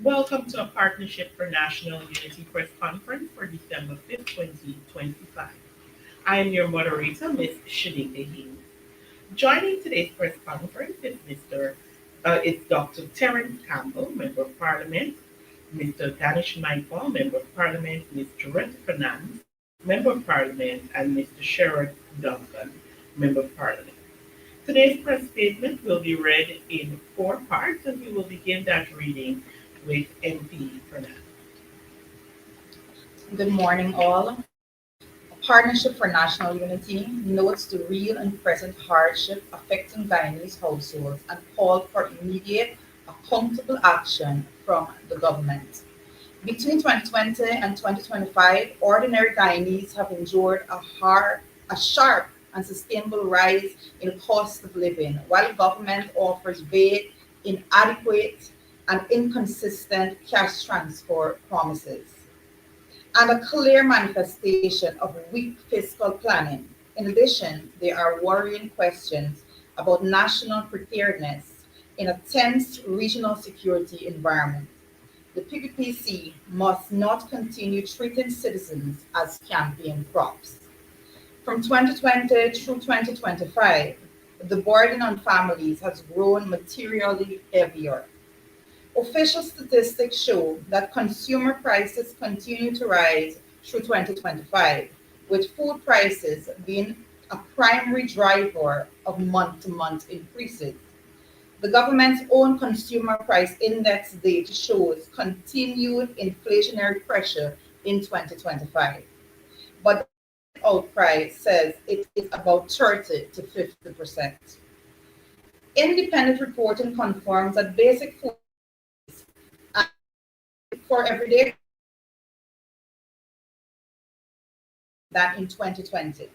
Welcome to a Partnership for National Unity press conference for December 5th, 2025. I am your moderator, Ms. Shanika Haynes. Joining today's press conference is Dr. Terence Campbell, Member of Parliament, Mr. Danish Naipaul, Member of Parliament, Ms. Doretta Fernandes, Member of Parliament, and Mr. Sherrod Duncan, Member of Parliament. Today's press statement will be read in four parts, and we will begin that reading with MP Fernandes. Good morning, all. A Partnership for National Unity notes the real and present hardship affecting Guyanese households and called for immediate, accountable action from the government. Between 2020 and 2025, ordinary Guyanese have endured a sharp and sustainable rise in cost of living, while government offers vague, inadequate, and inconsistent cash transfer promises and a clear manifestation of weak fiscal planning. In addition, there are worrying questions about national preparedness in a tense regional security environment. The PPPC must not continue treating citizens as campaign props. From 2020 through 2025, the burden on families has grown materially heavier. Official statistics show that consumer prices continue to rise through 2025, with food prices being a primary driver of month to month increases. The government's own consumer price index data shows continued inflationary pressure in 2025, but the outcry says it is about 30 to 50%. Independent reporting confirms that basic food for everyday than in 2020,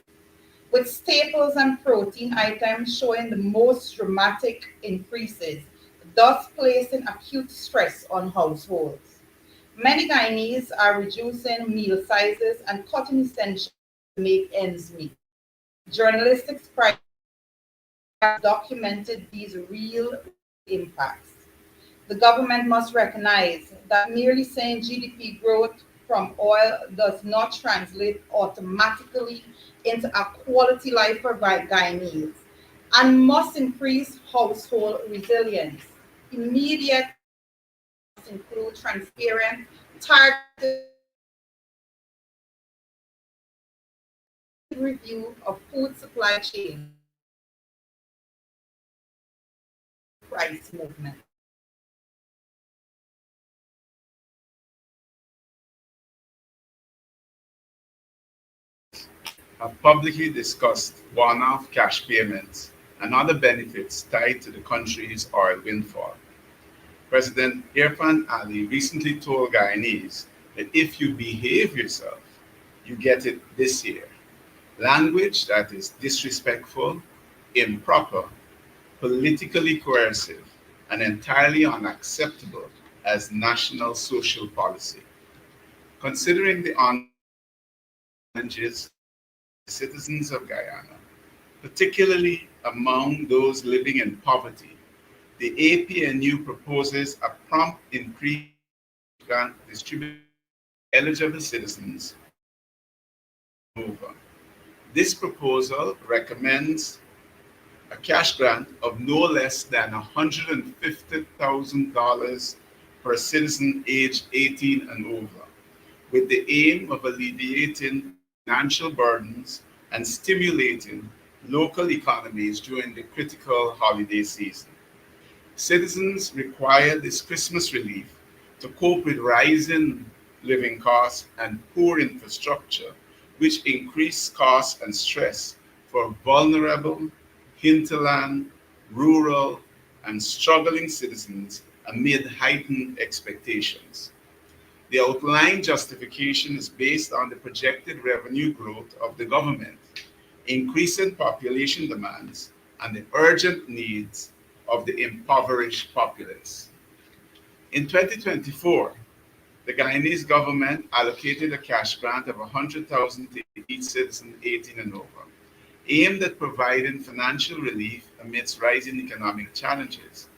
with staples and protein items showing the most dramatic increases, thus placing acute stress on households. Many Guyanese are reducing meal sizes and cutting essentials to make ends meet. Journalistic pride has documented these real impacts. The government must recognize that merely saying GDP growth from oil does not translate automatically into a quality life for Guyanese and must increase household resilience. Immediate must include transparent, targeted review of food supply chain price movement. Have publicly discussed one-off cash payments and other benefits tied to the country's oil windfall. President Irfan Ali recently told Guyanese that if you behave yourself, you get it this year. Language that is disrespectful, improper, politically coercive, and entirely unacceptable as national social policy. Considering the challenges citizens of Guyana, particularly among those living in poverty, the APNU proposes a prompt increase in grant distributed to eligible citizens over. This proposal recommends a cash grant of no less than $150,000 per citizen aged 18 and over, with the aim of alleviating financial burdens and stimulating local economies during the critical holiday season. Citizens require this Christmas relief to cope with rising living costs and poor infrastructure, which increase costs and stress for vulnerable, hinterland, rural, and struggling citizens amid heightened expectations. The outlined justification is based on the projected revenue growth of the government, increasing population demands, and the urgent needs of the impoverished populace. In 2024, the Guyanese government allocated a cash grant of $100,000 to each citizen 18 and over, aimed at providing financial relief amidst rising economic challenges.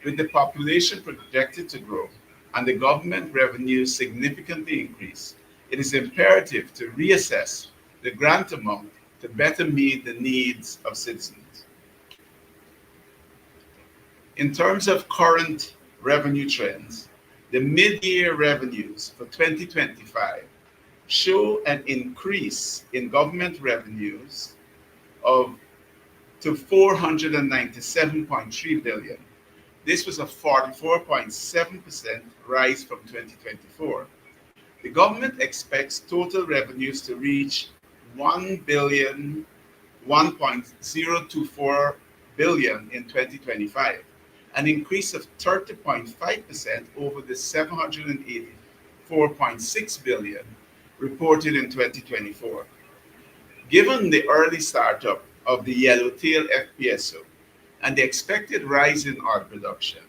With the population projected to grow, and the government revenues significantly increase, it is imperative to reassess the grant amount to better meet the needs of citizens. In terms of current revenue trends, the mid-year revenues for 2025 show an increase in government revenues of to 497.3 billion. This was a 44.7% rise from 2024. The government expects total revenues to reach 1.024 billion in 2025, an increase of 30.5% over the 784.6 billion reported in 2024. Given the early startup of the Yellowtail FPSO and the expected rise in oil production,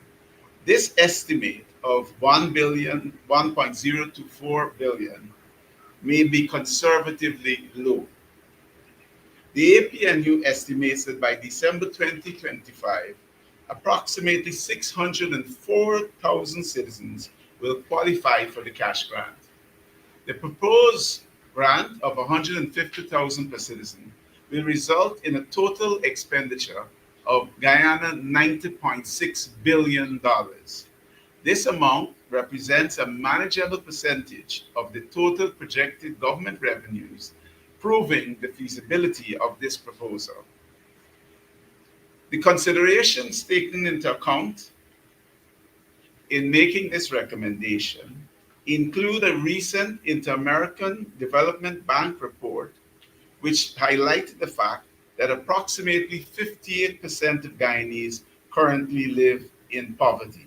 this estimate of 1.024 billion may be conservatively low. The APNU estimates that by December 2025, approximately 604,000 citizens will qualify for the cash grant. The proposed grant of 150,000 per citizen will result in a total expenditure of Guyana $90.6 billion. This amount represents a manageable percentage of the total projected government revenues, proving the feasibility of this proposal. The considerations taken into account in making this recommendation include a recent Inter-American Development Bank report which highlighted the fact that approximately 58% of Guyanese currently live in poverty.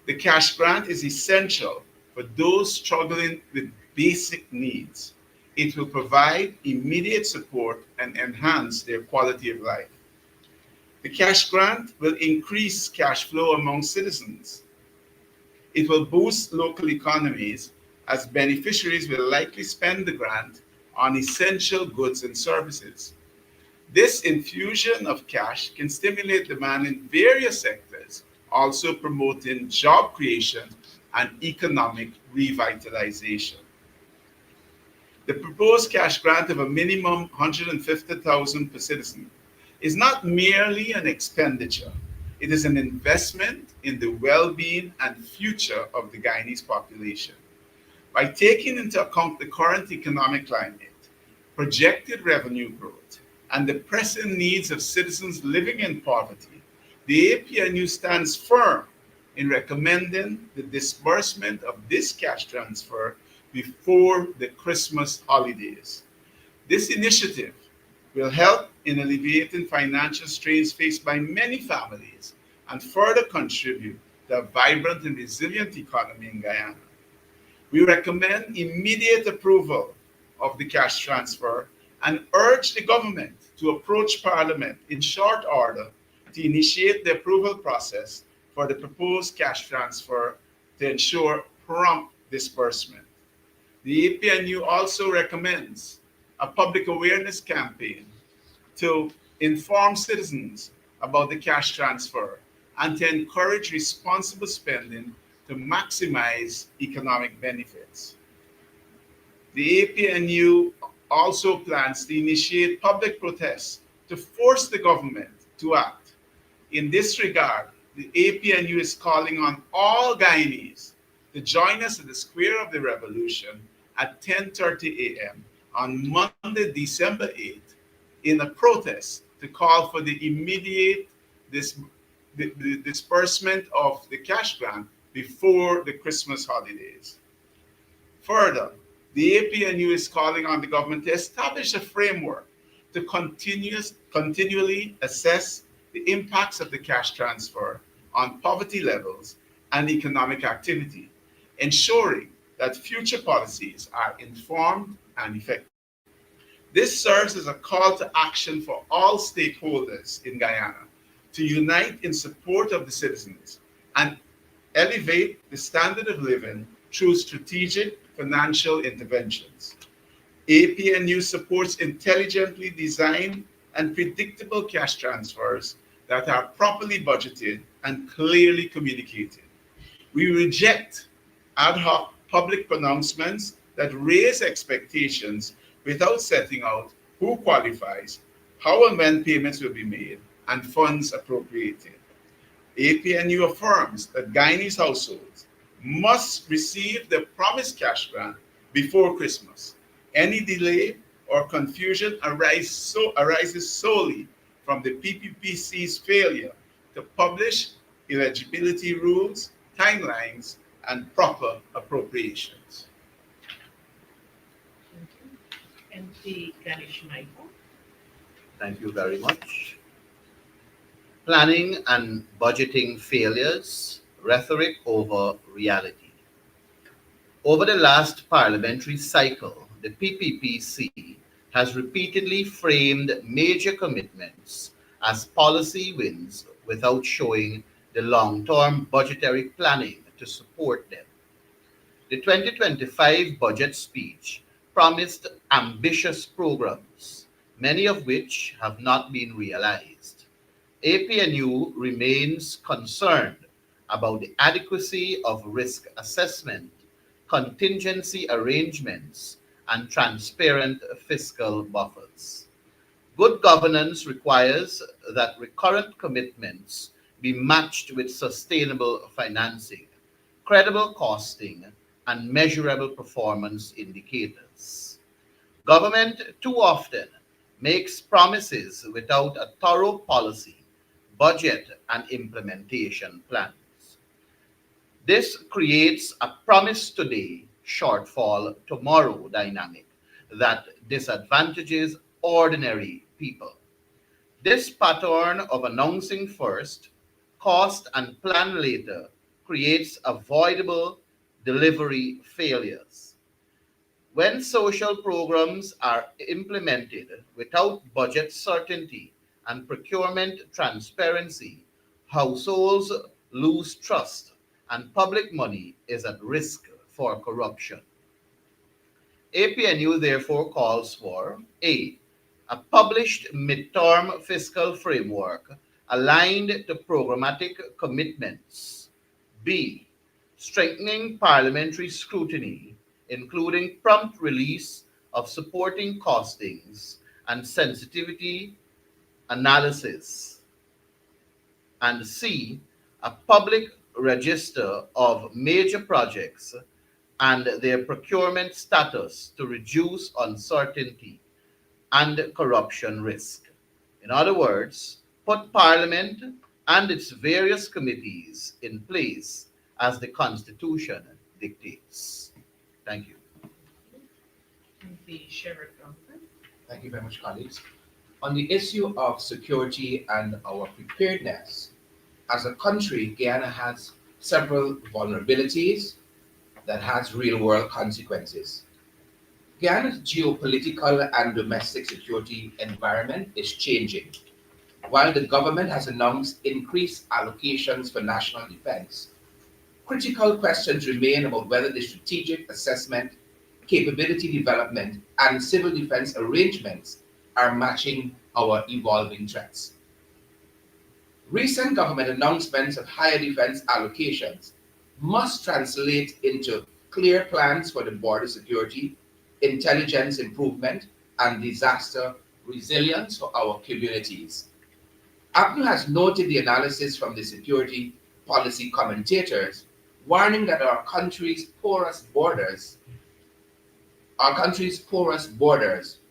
The cash grant is essential for those struggling with basic needs. It will provide immediate support and enhance their quality of life. The cash grant will increase cash flow among citizens. It will boost local economies as beneficiaries will likely spend the grant on essential goods and services. This infusion of cash can stimulate demand in various sectors, also promoting job creation and economic revitalization. The proposed cash grant of a minimum 150,000 per citizen is not merely an expenditure, it is an investment in the well-being and future of the Guyanese population. By taking into account the current economic climate, projected revenue growth, and the pressing needs of citizens living in poverty, the APNU stands firm in recommending the disbursement of this cash transfer before the Christmas holidays. This initiative will help in alleviating financial strains faced by many families and further contribute to a vibrant and resilient economy in Guyana. We recommend immediate approval of the cash transfer and urge the government to approach Parliament in short order to initiate the approval process for the proposed cash transfer to ensure prompt disbursement. The APNU also recommends a public awareness campaign to inform citizens about the cash transfer and to encourage responsible spending to maximize economic benefits. The APNU also plans to initiate public protests to force the government to act. In this regard, the APNU is calling on all Guyanese to join us at the Square of the Revolution at 10:30 a.m. on Monday, December 8th, in a protest to call for the immediate disbursement of the cash grant before the Christmas holidays. Further, the APNU is calling on the government to establish a framework to continually assess the impacts of the cash transfer on poverty levels and economic activity, ensuring that future policies are informed and effective. This serves as a call to action for all stakeholders in Guyana to unite in support of the citizens and elevate the standard of living through strategic financial interventions. APNU supports intelligently designed and predictable cash transfers that are properly budgeted and clearly communicated. We reject ad hoc public pronouncements that raise expectations without setting out who qualifies, how and when payments will be made, and funds appropriated. APNU affirms that Guyanese households must receive the promised cash grant before Christmas. Any delay or confusion arises solely from the PPPC's failure to publish eligibility rules, timelines, and proper appropriations. Thank you. MP Ganesh Michael. Thank you very much. Planning and budgeting failures, rhetoric over reality. Over the last parliamentary cycle, the PPPC has repeatedly framed major commitments as policy wins without showing the long term budgetary planning to support them. The 2025 budget speech promised ambitious programs, many of which have not been realized. APNU remains concerned about the adequacy of risk assessment, contingency arrangements, and transparent fiscal buffers. Good governance requires that recurrent commitments be matched with sustainable financing, credible costing, and measurable performance indicators. Government too often makes promises without a thorough policy, budget, and implementation plans. This creates a promise today, shortfall tomorrow dynamic that disadvantages ordinary people. This pattern of announcing first, cost, and plan later creates avoidable delivery failures. When social programs are implemented without budget certainty and procurement transparency, households lose trust and public money is at risk for corruption. APNU therefore calls for a published midterm fiscal framework aligned to programmatic commitments. B. Strengthening parliamentary scrutiny, including prompt release of supporting costings and sensitivity analysis. And C. A public register of major projects and their procurement status to reduce uncertainty and corruption risk. In other words, put Parliament and its various committees in place as the Constitution dictates. Thank you. MP Sheriff Johnson. Thank you very much, colleagues. On the issue of security and our preparedness, as a country, Guyana has several vulnerabilities that has real-world consequences. Guyana's geopolitical and domestic security environment is changing. While the government has announced increased allocations for national defense, critical questions remain about whether the strategic assessment, capability development, and civil defense arrangements are matching our evolving threats. Recent government announcements of higher defense allocations must translate into clear plans for the border security, intelligence improvement, and disaster resilience for our communities. APNU has noted the analysis from the security policy commentators warning that our country's porous borders,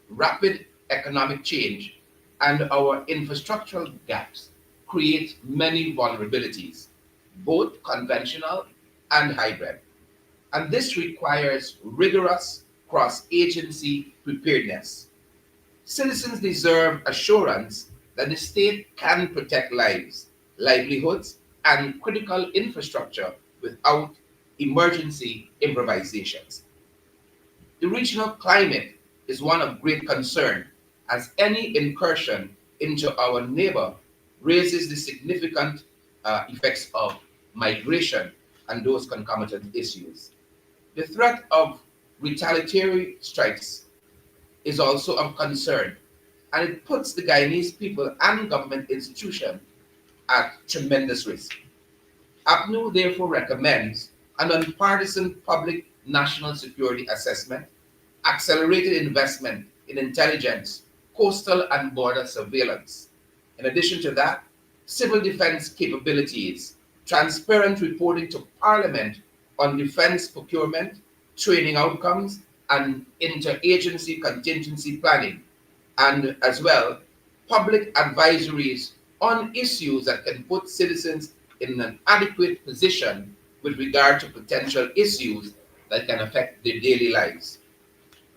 rapid economic change, and our infrastructural gaps create many vulnerabilities, both conventional and hybrid. And this requires rigorous cross-agency preparedness. Citizens deserve assurance that the state can protect lives, livelihoods, and critical infrastructure without emergency improvisations. The regional climate is one of great concern as any incursion into our neighbor raises the significant effects of migration and those concomitant issues. The threat of retaliatory strikes is also of concern, and it puts the Guyanese people and government institutions at tremendous risk. APNU therefore recommends a nonpartisan public national security assessment, accelerated investment in intelligence, coastal and border surveillance. In addition to that, civil defense capabilities, transparent reporting to Parliament on defense procurement, training outcomes, and interagency contingency planning, and as well, public advisories on issues that can put citizens in an adequate position with regard to potential issues that can affect their daily lives.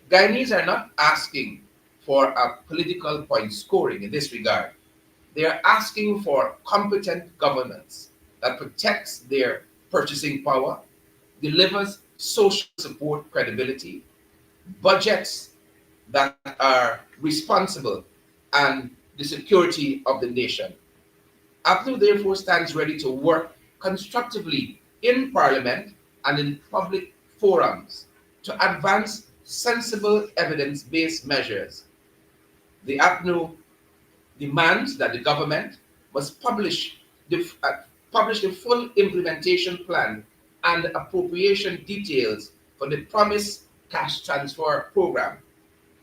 Guyanese are not asking for a political point scoring in this regard. They are asking for competent governance that protects their purchasing power, delivers social support credibility, budgets that are responsible, and the security of the nation. APNU therefore stands ready to work constructively in Parliament and in public forums to advance sensible evidence based measures. The APNU demands that the government must publish the full implementation plan and appropriation details for the promised cash transfer program,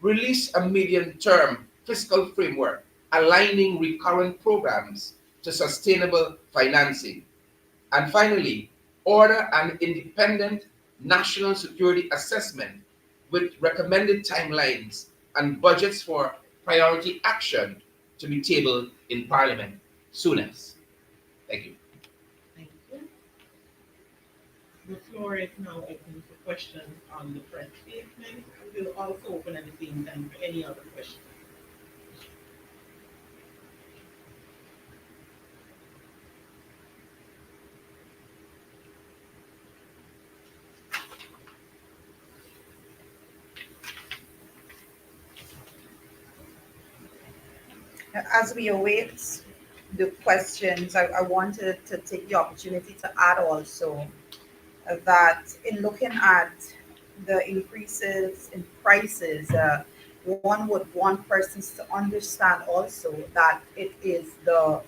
release a medium-term fiscal framework aligning recurrent programs to sustainable financing, and finally, order an independent national security assessment with recommended timelines and budgets for priority action to be tabled in Parliament soonest. Thank you. Thank you. The floor is now open for questions on the press statement. We'll also open at the same time for any other questions. As we await the questions, I wanted to take the opportunity to add also that in looking at the increases in prices, one would want persons to understand also that it is the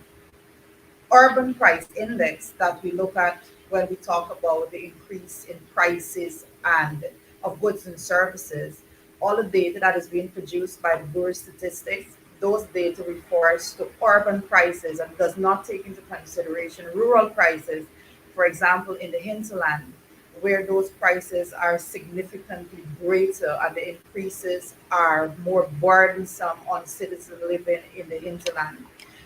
urban price index that we look at when we talk about the increase in prices and of goods and services. All the data that is being produced by the Bureau of Statistics, those data refers to urban prices and does not take into consideration rural prices. For example, in the hinterland, where those prices are significantly greater and the increases are more burdensome on citizens living in the hinterland.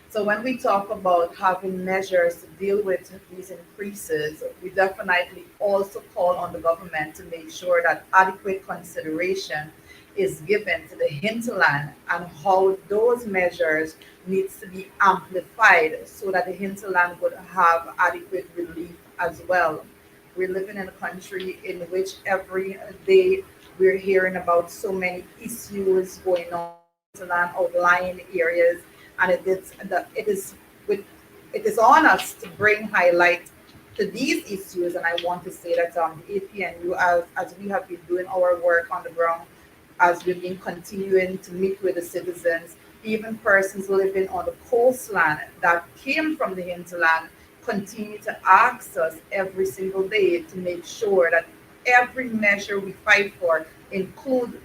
So when we talk about having measures to deal with these increases, we definitely also call on the government to make sure that adequate consideration is given to the hinterland and how those measures needs to be amplified so that the hinterland would have adequate relief as well. We're living in a country in which every day we're hearing about so many issues going on in hinterland outlying areas, and with it is on us to bring highlight to these issues. And I want to say that the APNU, as we have been doing our work on the ground, as we've been continuing to meet with the citizens, even persons living on the coastline that came from the hinterland continue to ask us every single day to make sure that every measure we fight for include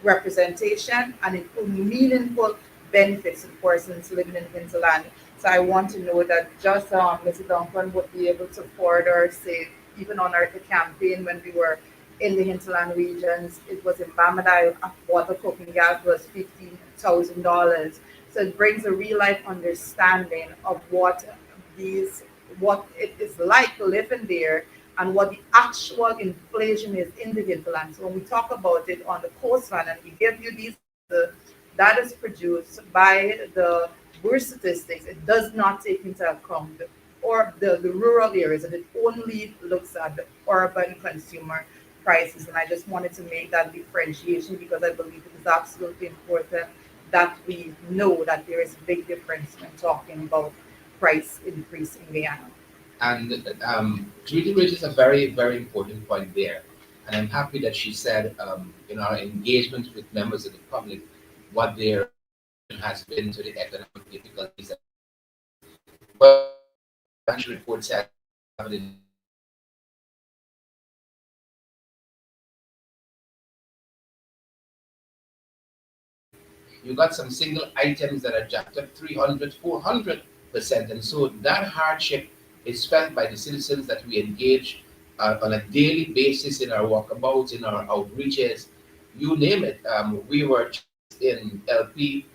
representation and include meaningful benefits to persons living in hinterland. So I want to know that just Mr. Duncan would be able to further say, even on our the campaign when we were in the hinterland regions, it was in Bamada, a water cooking gas was $15,000. So it brings a real life understanding of what it is like living there and what the actual inflation is in the hinterland. So when we talk about it on the coastline and we give you these that is produced by the Bureau Statistics, it does not take into account the rural areas, and it only looks at the urban consumer prices. And I just wanted to make that differentiation because I believe it is absolutely important that we know that there is a big difference when talking about price increase in Guyana. And Judy raises a very, very important point there. And I'm happy that she said in our engagement with members of the public what their has been to the economic difficulties. But the report said have it in you got some single items that are jacked up 300, 400%. And so that hardship is felt by the citizens that we engage on a daily basis in our walkabouts, in our outreaches, you name it. We were in LP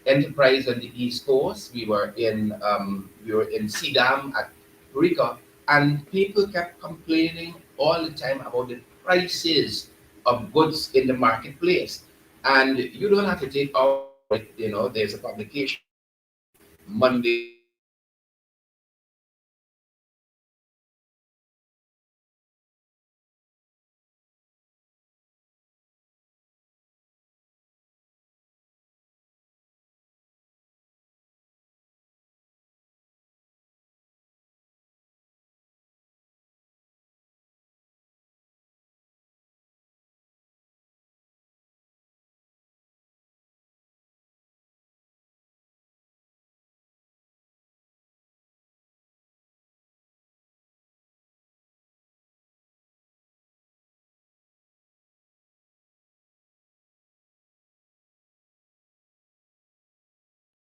Enterprise on the East Coast. We were in CDAM at Rica, and people kept complaining all the time about the prices of goods in the marketplace. And you don't have to take all it, there's a publication Monday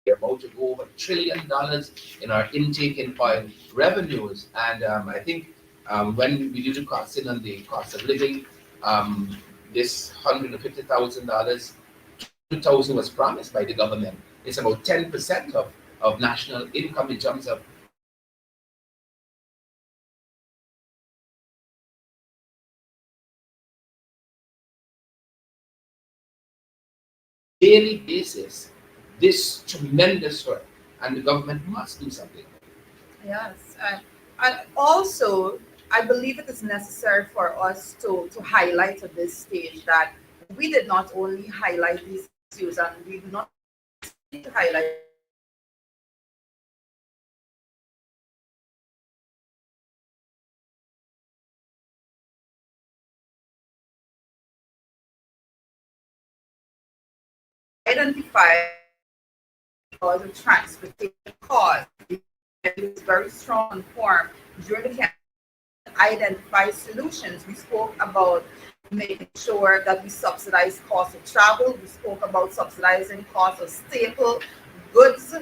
we're about to go over $1 trillion in our intake in oil revenues. And I think when we do the costing on the cost of living, this $150,000, 2,000 was promised by the government. It's about 10% of national income in terms of daily basis. This tremendous work, and the government must do something. Yes, and also I believe it is necessary for us to highlight at this stage that we did not only highlight these issues, and we do not need to highlight identify all the transportation costs. It is very strong and form during the campaign. Identify solutions. We spoke about making sure that we subsidize cost of travel. We spoke about subsidizing cost of staple goods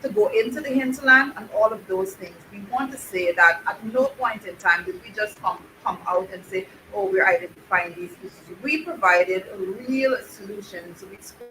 to go into the hinterland and all of those things. We want to say that at no point in time did we just come out and say, oh, we're identifying these issues. We provided real solutions. We spoke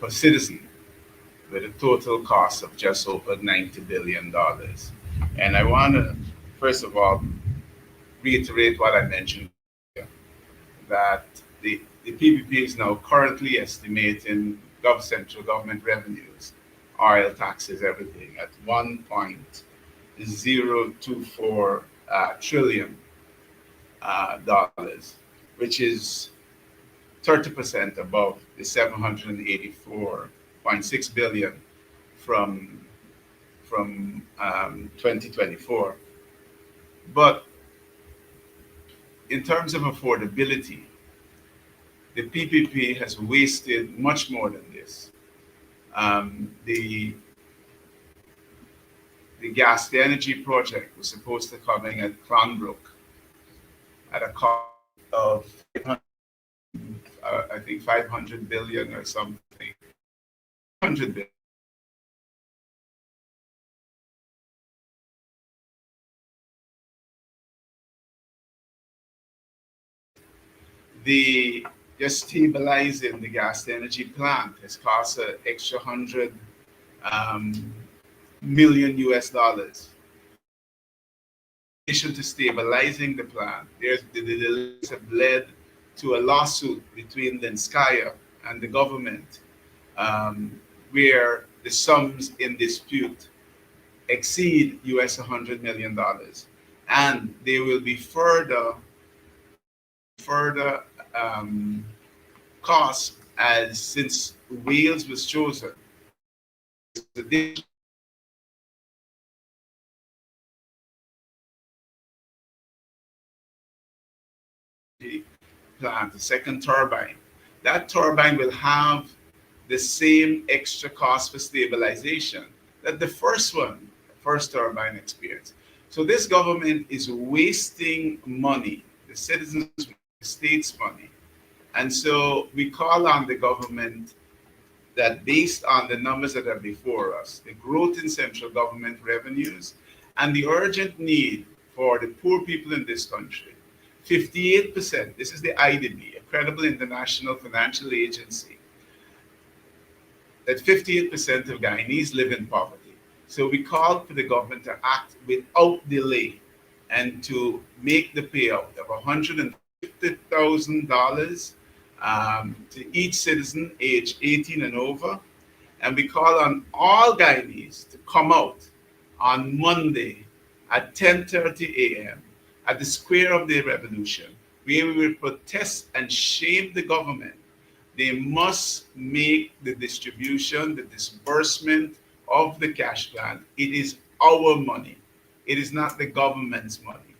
per citizen with a total cost of just over $90 billion. And I want to, first of all, reiterate what I mentioned earlier, that the PPP is now currently estimating central government revenues, oil taxes, everything, at 1.024 trillion dollars, which is 30% above the 784.6 billion from 2024. But in terms of affordability, the PPP has wasted much more than this. The gas to energy project was supposed to come in at Clonbrook at a cost of 500, I think 500 billion or something. 100 billion. The just stabilizing the gas to energy plant has cost an extra 100 um, million US dollars. In addition to stabilizing the plant, the delays have led to a lawsuit between Lenskaya and the government, where the sums in dispute exceed US $100 million. And there will be further costs as since Wales was chosen. The plant, the second turbine, that turbine will have the same extra cost for stabilization that the first turbine experienced. So this government is wasting money, the citizens, the state's money. And so we call on the government that based on the numbers that are before us, the growth in central government revenues, and the urgent need for the poor people in this country, 58%, this is the IDB, a credible international financial agency, that 58% of Guyanese live in poverty. So we called for the government to act without delay and to make the payout of $150,000 to each citizen age 18 and over. And we call on all Guyanese to come out on Monday at 10:30 a.m. at the Square of the Revolution, where we will protest and shame the government. They must make the distribution, the disbursement of the cash plan. It is our money. It is not the government's money.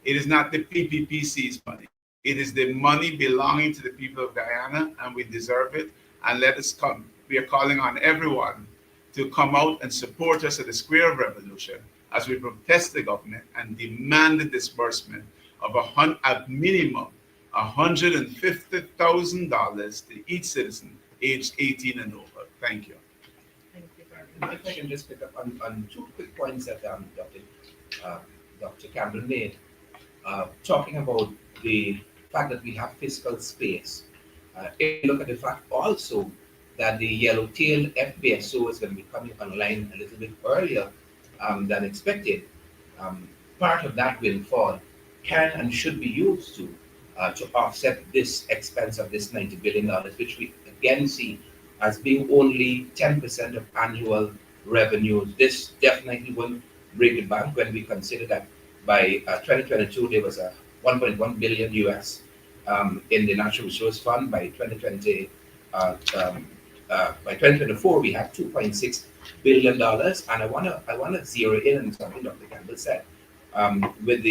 It is not the PPPC's money. It is the money belonging to the people of Guyana, and we deserve it. And let us come. We are calling on everyone to come out and support us at the Square of Revolution as we protest the government and demand the disbursement of a minimum $150,000 to each citizen aged 18 and over. Thank you. Thank you very If I much. can just pick up on two quick points that Dr. Campbell made, talking about the fact that we have fiscal space. If you look at the fact also that the yellowtail FPSO is going to be coming online a little bit earlier than expected, part of that windfall can and should be used to offset this expense of this $90 billion, which we again see as being only 10% of annual revenues. This definitely won't break the bank when we consider that by 2022 there was a 1.1 billion US in the Natural Resource Fund. By 2024 we had 2.6 billion dollars, and I wanna zero in on something Dr. Campbell said. With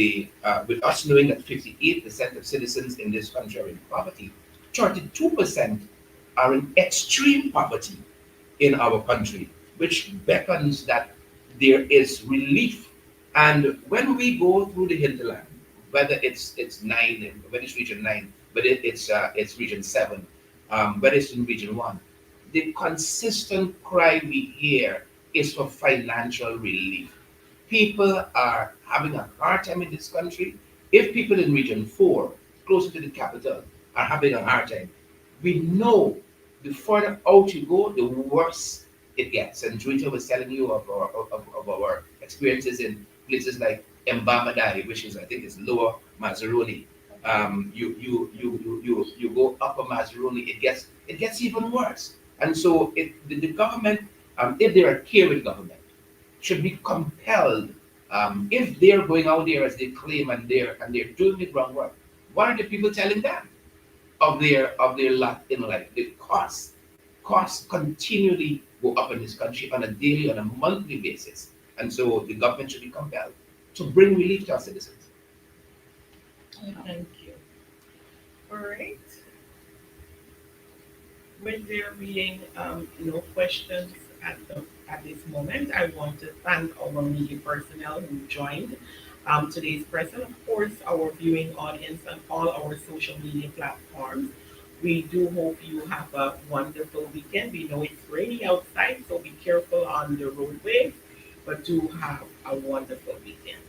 us knowing that 58% of citizens in this country are in poverty, 32% are in extreme poverty in our country, which beckons that there is relief. And when we go through the hinterland, whether it's 9, whether it's region 9, whether it's region 7, whether it's in region 1, the consistent cry we hear is for financial relief. People are having a hard time in this country. If people in region 4, closer to the capital, are having a hard time, we know the further out you go, the worse it gets. And Junta was telling you of our experiences in places like Mbamadai, which is, I think, is Lower Mazaruni. You go Upper Mazaruni, it gets even worse. And so the government, if they are caring government, should be compelled, if they're going out there as they claim and they're doing the groundwork. What are the people telling them of their lot in life? The costs continually go up in this country on a daily, on a monthly basis. And so the government should be compelled to bring relief to our citizens. Thank you. All right. With there being no questions at this moment, I want to thank our media personnel who joined today's person. Of course, our viewing audience and all our social media platforms. We do hope you have a wonderful weekend. We know it's rainy outside, so be careful on the roadways, but do have a wonderful weekend.